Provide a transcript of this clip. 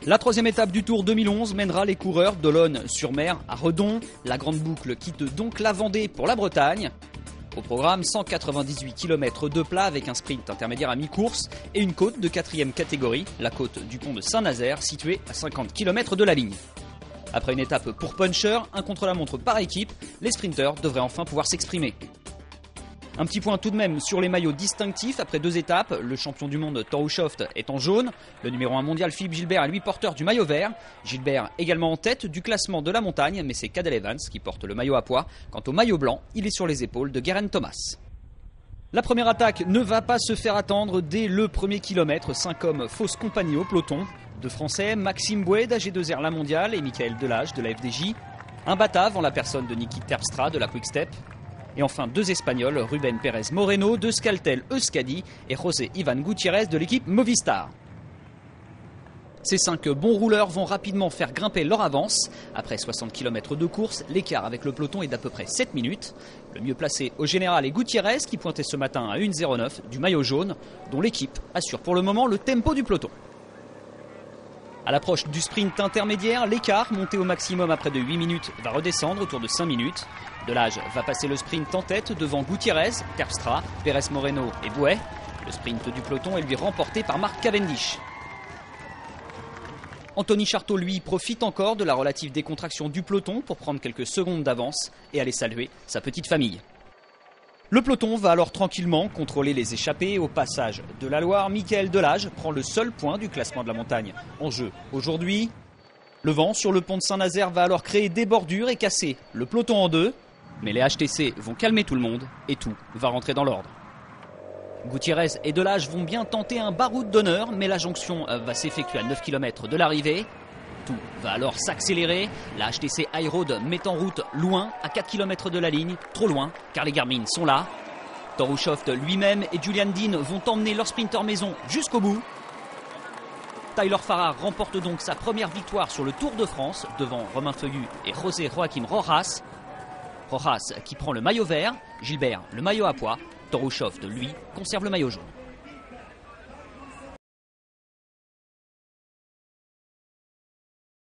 La troisième étape du Tour 2011 mènera les coureurs d'Olonne-sur-Mer à Redon. La grande boucle quitte donc la Vendée pour la Bretagne. Au programme, 198 km de plat avec un sprint intermédiaire à mi-course et une côte de 4e catégorie, la côte du pont de Saint-Nazaire, située à 50 km de la ligne. Après une étape pour puncher, un contre-la-montre par équipe, les sprinteurs devraient enfin pouvoir s'exprimer. Un petit point tout de même sur les maillots distinctifs. Après 2 étapes, le champion du monde Torushoft est en jaune. Le numéro 1 mondial Philippe Gilbert est lui porteur du maillot vert. Gilbert également en tête du classement de la montagne, mais c'est Cadel Evans qui porte le maillot à pois. Quant au maillot blanc, il est sur les épaules de Geraint Thomas. La première attaque ne va pas se faire attendre dès le premier kilomètre. 5 hommes fausse compagnie au peloton. 2 Français, Maxime Bouet d'AG2R La Mondiale et Michael Delage de la FDJ. Un Batave en la personne de Niki Terpstra de la Quick Step. Et enfin 2 Espagnols, Ruben Pérez Moreno de Euskaltel Euskadi et José Ivan Gutiérrez de l'équipe Movistar. Ces 5 bons rouleurs vont rapidement faire grimper leur avance. Après 60 km de course, l'écart avec le peloton est d'à peu près 7 minutes. Le mieux placé au général est Gutiérrez qui pointait ce matin à 1,09 du maillot jaune, dont l'équipe assure pour le moment le tempo du peloton. À l'approche du sprint intermédiaire, l'écart, monté au maximum à près de 8 minutes, va redescendre autour de 5 minutes. Delage va passer le sprint en tête devant Gutiérrez, Terpstra, Pérez Moreno et Bouet. Le sprint du peloton est lui remporté par Mark Cavendish. Anthony Charteau, lui, profite encore de la relative décontraction du peloton pour prendre quelques secondes d'avance et aller saluer sa petite famille. Le peloton va alors tranquillement contrôler les échappées. Au passage de la Loire, Michael Delage prend le seul point du classement de la montagne en jeu aujourd'hui. Le vent sur le pont de Saint-Nazaire va alors créer des bordures et casser le peloton en deux. Mais les HTC vont calmer tout le monde et tout va rentrer dans l'ordre. Gutiérrez et Delage vont bien tenter un baroud d'honneur, mais la jonction va s'effectuer à 9 km de l'arrivée. Tout va alors s'accélérer. La HTC High Road met en route loin, à 4 km de la ligne, trop loin, car les Garmin sont là. Torushoft lui-même et Julian Dean vont emmener leur sprinter maison jusqu'au bout. Tyler Farrar remporte donc sa première victoire sur le Tour de France devant Romain Feuillu et José Joaquim Rojas. Rojas qui prend le maillot vert, Gilbert le maillot à pois, Torushoft lui conserve le maillot jaune.